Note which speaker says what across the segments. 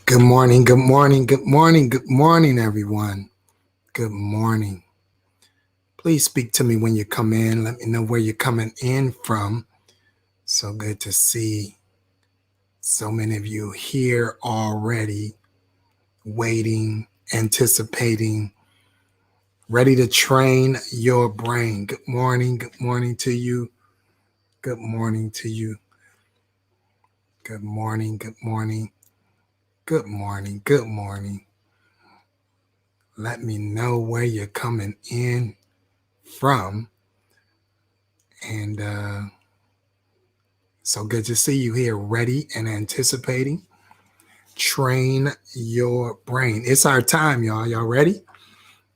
Speaker 1: Good morning, good morning, good morning, good morning, everyone. Good morning. Please speak to me when you come in. Let me know where you're coming in from. So good to see so many of you here already, waiting, anticipating, ready to train your brain. Good morning to you. Good morning to you. Good morning, good morning, good morning, good morning. Let me know where you're coming in from. And so good to see you here, ready and anticipating. Train your brain. It's our time, y'all. Y'all ready?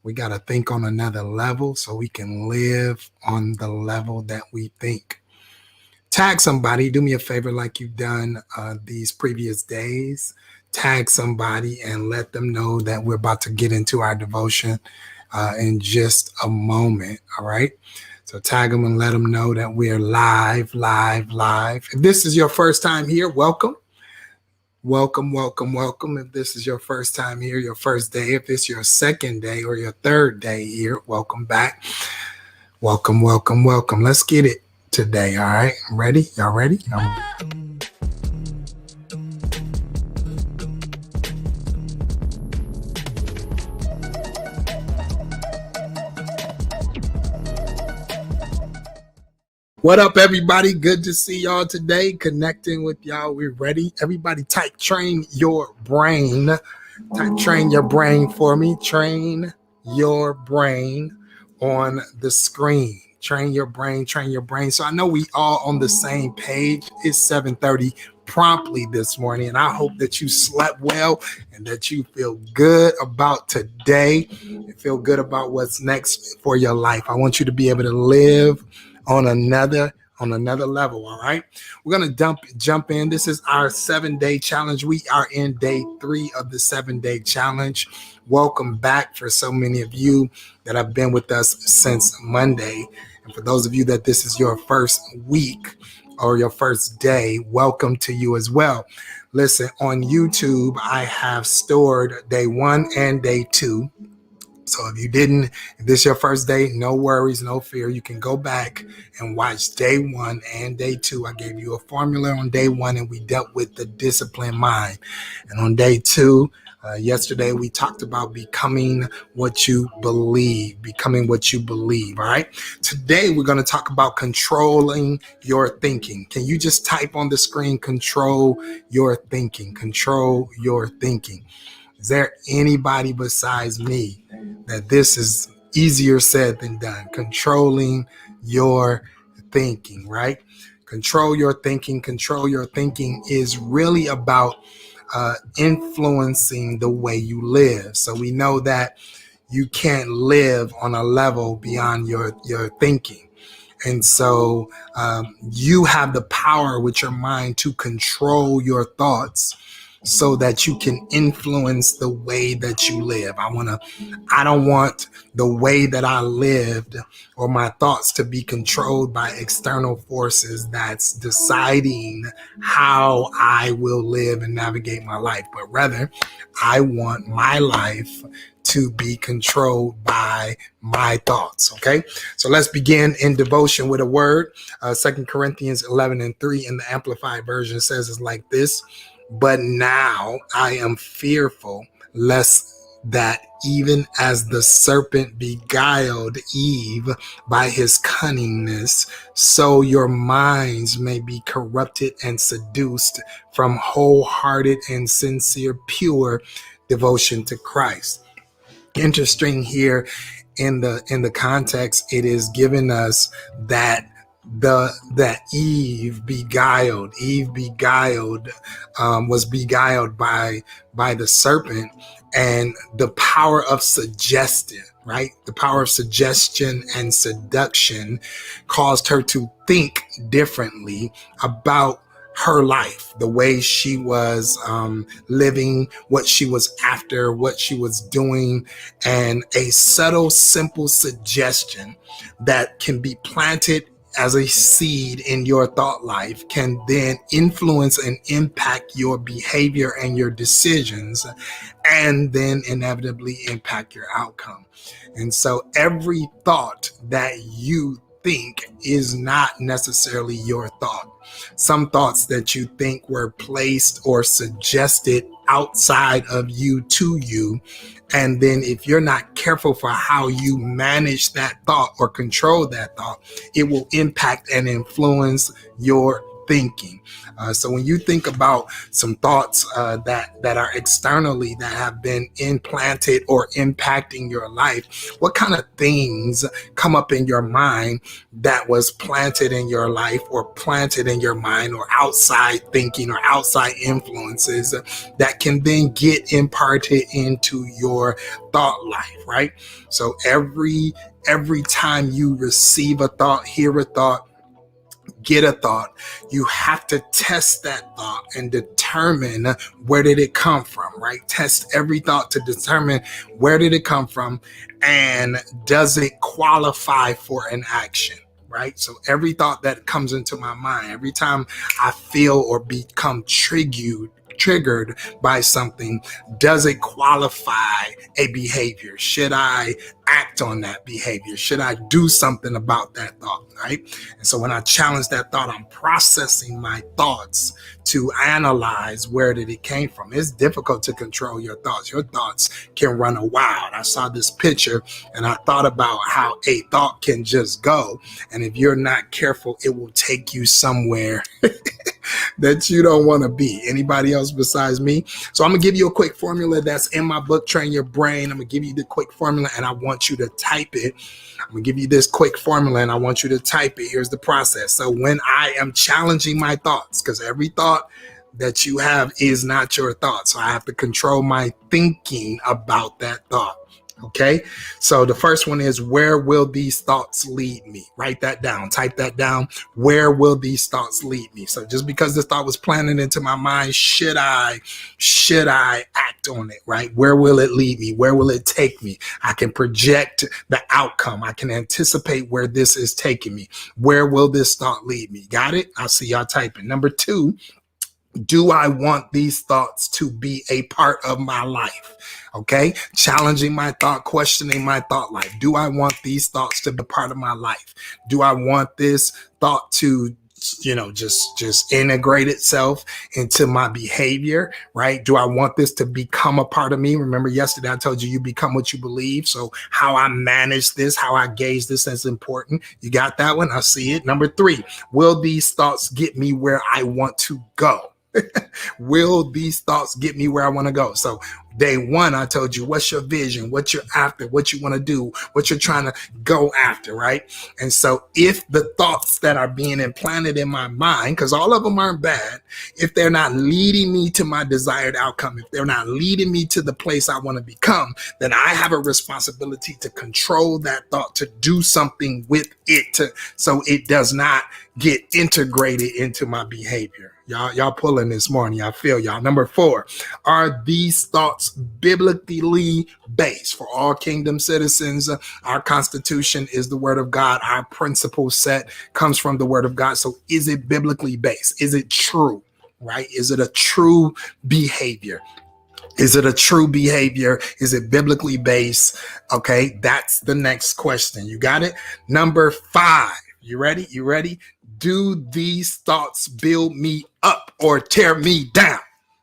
Speaker 1: We got to think on another level so we can live on the level that we think. Tag somebody. Do me a favor like you've done these previous days. Tag somebody and let them know that we're about to get into our devotion in just a moment. All right. So tag them and let them know that we're live. If this is your first time here, welcome. If this is your first time here, your first day, if it's your second day or your third day here, welcome back. Welcome. Let's get it today. All right. Ready? Y'all ready? What up, everybody? Good to see y'all today. Connecting with y'all. We're ready. Everybody type train your brain. Type train your brain for me. Train your brain on the screen. Train your brain. So I know we all on the same page. It's 7:30 promptly this morning, and I hope that you slept well and that you feel good about today and feel good about what's next for your life. I want you to be able to live on another level. All right, we're gonna jump in. This is our 7-day challenge. We are in day 3 of the 7-day challenge. Welcome back for so many of you that have been with us since Monday, and for those of you that this is your first week or your first day, welcome to you as well. Listen, on YouTube I have stored day 1 and day 2. So if this is your first day, no worries, no fear. You can go back and watch day 1 and day 2. I gave you a formula on day 1 and we dealt with the disciplined mind. And on day 2, yesterday we talked about becoming what you believe. All right. Today we're going to talk about controlling your thinking. Can you just type on the screen, control your thinking? Is there anybody besides me that this is easier said than done? Controlling your thinking, right? Control your thinking. Control your thinking is really about influencing the way you live. So we know that you can't live on a level beyond your thinking. And so you have the power with your mind to control your thoughts so that you can influence the way that you live. I don't want the way that I lived or my thoughts to be controlled by external forces that's deciding how I will live and navigate my life, but rather I want my life to be controlled by my thoughts. Okay, so let's begin in devotion with a word. 2 Corinthians 11:3 in the Amplified Version says it's like this: but now I am fearful lest that even as the serpent beguiled Eve by his cunningness, so your minds may be corrupted and seduced from wholehearted and sincere, pure devotion to Christ. Interesting here in the context, it is giving us that Eve was beguiled by the serpent, and the power of suggestion, right? The power of suggestion and seduction caused her to think differently about her life, the way she was living, what she was after, what she was doing, and a subtle, simple suggestion that can be planted as a seed in your thought life can then influence and impact your behavior and your decisions, and then inevitably impact your outcome. And so every thought that you think is not necessarily your thought. Some thoughts that you think were placed or suggested outside of you to you. And then if you're not careful for how you manage that thought or control that thought, it will impact and influence your thinking. So when you think about some thoughts that are externally that have been implanted or impacting your life, what kind of things come up in your mind that was planted in your life or planted in your mind, or outside thinking or outside influences that can then get imparted into your thought life, right? So every time you receive a thought, hear a thought, get a thought, you have to test that thought and determine where did it come from, right? Test every thought to determine where did it come from and does it qualify for an action, right? So every thought that comes into my mind, every time I feel or become triggered by something, does it qualify a behavior? Should I act on that behavior? Should I do something about that thought, right? And so when I challenge that thought, I'm processing my thoughts to analyze where did it came from. It's difficult to control your thoughts. Your thoughts can run wild. I saw this picture and I thought about how a thought can just go. And if you're not careful, it will take you somewhere that you don't want to be. Anybody else besides me? So I'm going to give you a quick formula that's in my book, Train Your Brain. I'm going to give you the quick formula and I want you to type it. I'm going to give you this quick formula and I want you to type it. Here's the process. So when I am challenging my thoughts, because every thought that you have is not your thought. So I have to control my thinking about that thought. Okay, so the first one is, where will these thoughts lead me? Write that down, type that down. Where will these thoughts lead me? So just because this thought was planted into my mind, should I act on it, right? Where will it lead me? Where will it take me? I can project the outcome. I can anticipate where this is taking me. Where will this thought lead me? Got it? I'll see y'all typing. Number 2, do I want these thoughts to be a part of my life? Okay, challenging my thought, questioning my thought life. Do I want these thoughts to be part of my life? Do I want this thought to, just integrate itself into my behavior, right? Do I want this to become a part of me? Remember yesterday I told you, you become what you believe. So how I manage this, how I gauge this is important. You got that one? I see it. Number 3, will these thoughts get me where I want to go? Will these thoughts get me where I want to go? So day 1, I told you, what's your vision, what you're after, what you want to do, what you're trying to go after, right? And so if the thoughts that are being implanted in my mind, because all of them aren't bad, if they're not leading me to my desired outcome, if they're not leading me to the place I want to become, then I have a responsibility to control that thought, to do something with it, so it does not get integrated into my behavior. Y'all pulling this morning. I feel y'all. Number 4, are these thoughts biblically based? For all kingdom citizens, our Constitution is the Word of God. Our principle set comes from the Word of God. So is it biblically based? Is it true, right? Is it a true behavior? Is it a true behavior? Is it biblically based? Okay, that's the next question. You got it? Number 5. You ready? You ready? Do these thoughts build me up or tear me down?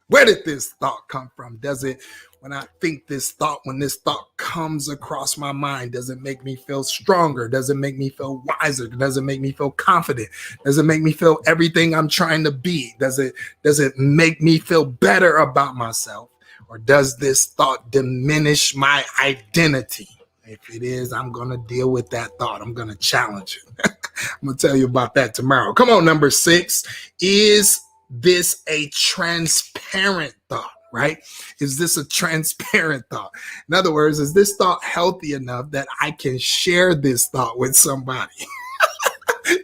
Speaker 1: Where did this thought come from? Does it, when I think this thought, when this thought comes across my mind, does it make me feel stronger? Does it make me feel wiser? Does it make me feel confident? Does it make me feel everything I'm trying to be? Does it make me feel better about myself? Or does this thought diminish my identity? If it is, I'm going to deal with that thought. I'm going to challenge it. I'm going to tell you about that tomorrow. Come on, number 6. Is this a transparent thought, right? Is this a transparent thought? In other words, is this thought healthy enough that I can share this thought with somebody?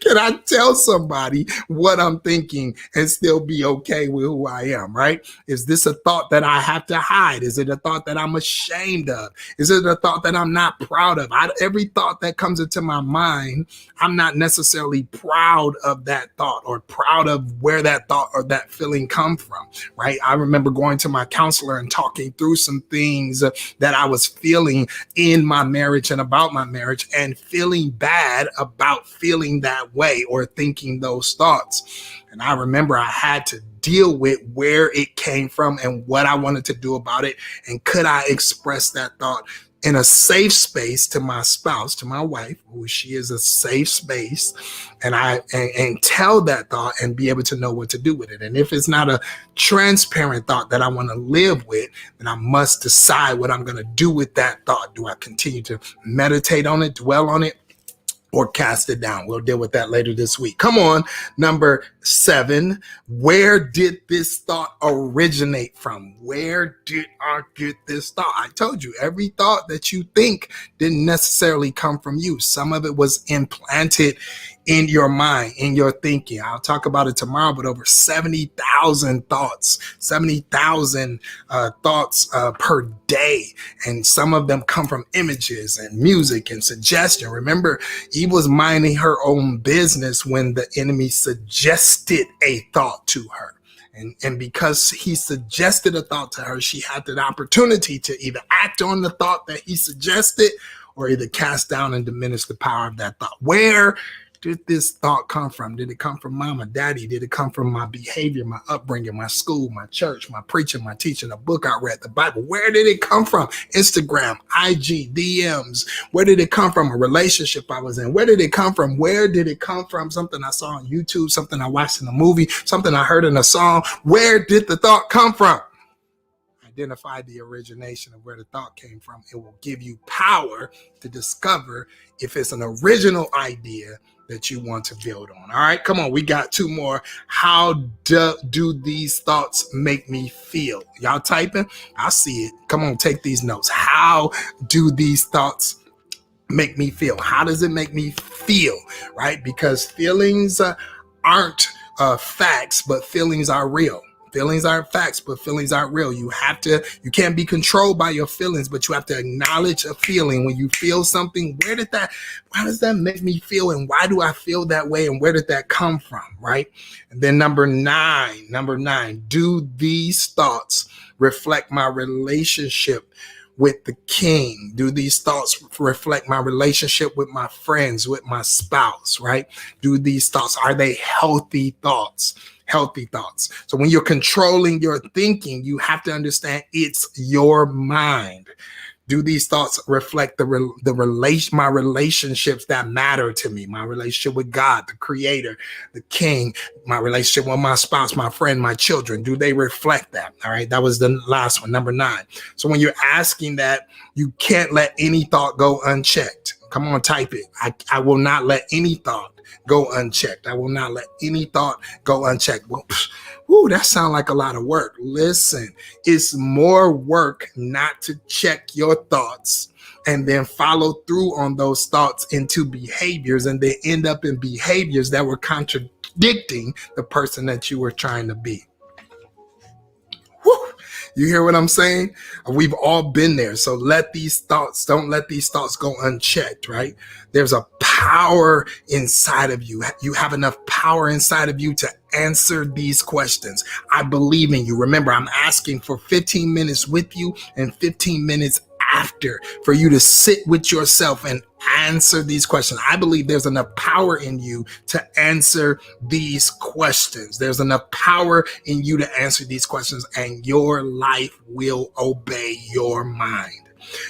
Speaker 1: Can I tell somebody what I'm thinking and still be okay with who I am, right? Is this a thought that I have to hide? Is it a thought that I'm ashamed of? Is it a thought that I'm not proud of? Every thought that comes into my mind, I'm not necessarily proud of that thought or proud of where that thought or that feeling come from, right? I remember going to my counselor and talking through some things that I was feeling in my marriage and about my marriage, and feeling bad about feeling that way or thinking those thoughts. And I remember I had to deal with where it came from and what I wanted to do about it. And could I express that thought in a safe space to my spouse, to my wife, who she is a safe space, and tell that thought and be able to know what to do with it. And if it's not a transparent thought that I want to live with, then I must decide what I'm going to do with that thought. Do I continue to meditate on it, dwell on it, or cast it down? We'll deal with that later this week. Come on, number 7. Where did this thought originate from? Where did I get this thought? I told you, every thought that you think didn't necessarily come from you. Some of it was implanted in your mind, in your thinking. I'll talk about it tomorrow, but over 70,000 thoughts, 70,000 thoughts per day. And some of them come from images and music and suggestion. Remember, Eve was minding her own business when the enemy suggested a thought to her. And because he suggested a thought to her, she had the opportunity to either act on the thought that he suggested or either cast down and diminish the power of that thought. Where did this thought come from? Did it come from mama, daddy? Did it come from my behavior, my upbringing, my school, my church, my preaching, my teaching, a book I read, the Bible? Where did it come from? Instagram, IG, DMs. Where did it come from? A relationship I was in. Where did it come from? Where did it come from? Something I saw on YouTube, something I watched in a movie, something I heard in a song. Where did the thought come from? Identify the origination of where the thought came from. It will give you power to discover if it's an original idea that you want to build on. All right, come on. We got 2 more. How do these thoughts make me feel? Y'all typing? I see it. Come on, take these notes. How do these thoughts make me feel? How does it make me feel? Right? Because feelings aren't facts, but feelings are real. Feelings aren't facts, but feelings aren't real. You can't be controlled by your feelings, but you have to acknowledge a feeling. When you feel something, why does that make me feel? And why do I feel that way? And where did that come from? Right? And then number nine, do these thoughts reflect my relationship with the King? Do these thoughts reflect my relationship with my friends, with my spouse, right? Do these thoughts, are they healthy thoughts? Healthy thoughts. So when you're controlling your thinking, you have to understand it's your mind. Do these thoughts reflect my relationships that matter to me? My relationship with God, the Creator, the King, my relationship with my spouse, my friend, my children. Do they reflect that? All right. That was the last one, number 9. So when you're asking that, you can't let any thought go unchecked. Come on, type it. I will not let any thought go unchecked. I will not let any thought go unchecked. Well, that sounds like a lot of work. Listen, it's more work not to check your thoughts and then follow through on those thoughts into behaviors, and they end up in behaviors that were contradicting the person that you were trying to be. Woo! You hear what I'm saying? We've all been there. So don't let these thoughts go unchecked, right? There's a power inside of you. You have enough power inside of you to answer these questions. I believe in you. Remember, I'm asking for 15 minutes with you and 15 minutes after for you to sit with yourself and answer these questions. I believe there's enough power in you to answer these questions. There's enough power in you to answer these questions, and your life will obey your mind.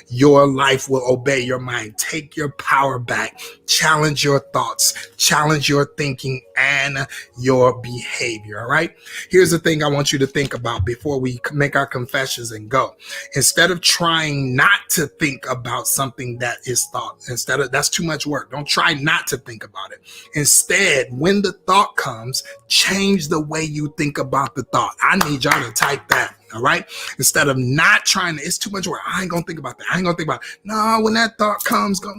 Speaker 1: Your life will obey your mind. Take your power back. Challenge your thoughts. Challenge your thinking and your behavior. All right. Here's the thing I want you to think about before we make our confessions and go. Instead of trying not to think about something that is thought, that's too much work. Don't try not to think about it. Instead, when the thought comes, change the way you think about the thought. I need y'all to type that. All right. Instead of not trying to, it's too much work. I ain't gonna think about that. I ain't gonna think about it. No, when that thought comes, go,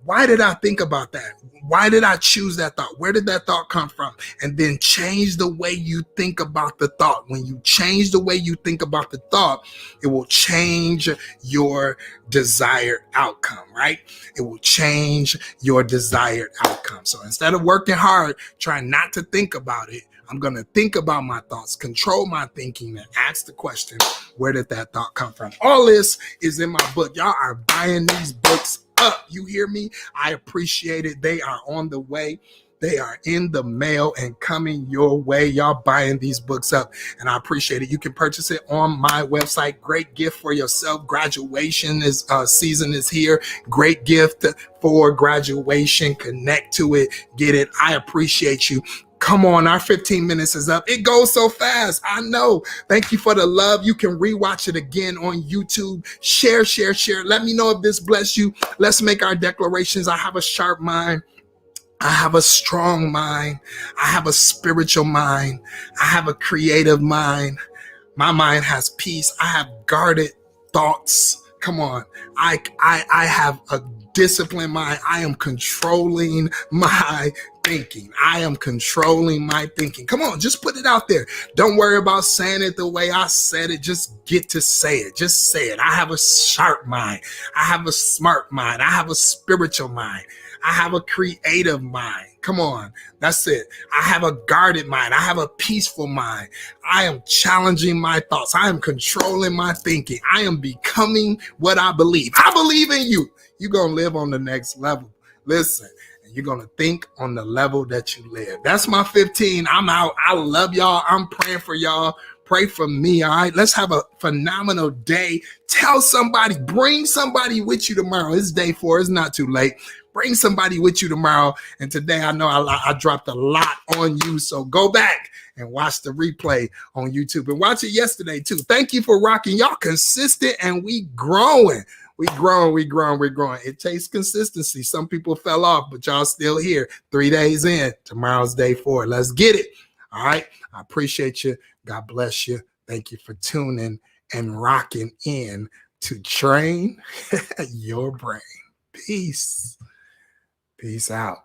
Speaker 1: why did I think about that? Why did I choose that thought? Where did that thought come from? And then change the way you think about the thought. When you change the way you think about the thought, it will change your desired outcome, right? It will change your desired outcome. So instead of working hard, trying not to think about it, I'm going to think about my thoughts, control my thinking, and ask the question, where did that thought come from? All this is in my book. Y'all are buying these books up. You hear me? I appreciate it. They are on the way. They are in the mail and coming your way. Y'all buying these books up, and I appreciate it. You can purchase it on my website. Great gift for yourself. Graduation is season is here. Great gift for graduation. Connect to it. Get it. I appreciate you. Come on, our 15 minutes is up. It goes so fast. I know. Thank you for the love. You can rewatch it again on YouTube. Share. Let me know if this bless you. Let's make our declarations. I have a sharp mind. I have a strong mind. I have a spiritual mind. I have a creative mind. My mind has peace. I have guarded thoughts. Come on. I have a disciplined mind. I am controlling my thinking. I am controlling my thinking. Come on, just put it out there. Don't worry about saying it the way I said it. Just get to say it. Just say it. I have a sharp mind. I have a smart mind. I have a spiritual mind. I have a creative mind. Come on. That's it. I have a guarded mind. I have a peaceful mind. I am challenging my thoughts. I am controlling my thinking. I am becoming what I believe. I believe in you. You're going to live on the next level. Listen, and you're going to think on the level that you live. That's my 15. I'm out. I love y'all. I'm praying for y'all. Pray for me, all right? Let's have a phenomenal day. Tell somebody, bring somebody with you tomorrow. It's day 4. It's not too late. Bring somebody with you tomorrow. And today I know I dropped a lot on you, so go back and watch the replay on YouTube and watch it yesterday too. Thank you for rocking. Y'all consistent and we growing. We're growing. It takes consistency. Some people fell off, but y'all still here. 3 days in. Tomorrow's day 4. Let's get it. All right. I appreciate you. God bless you. Thank you for tuning and rocking in to Train Your Brain. Peace. Peace out.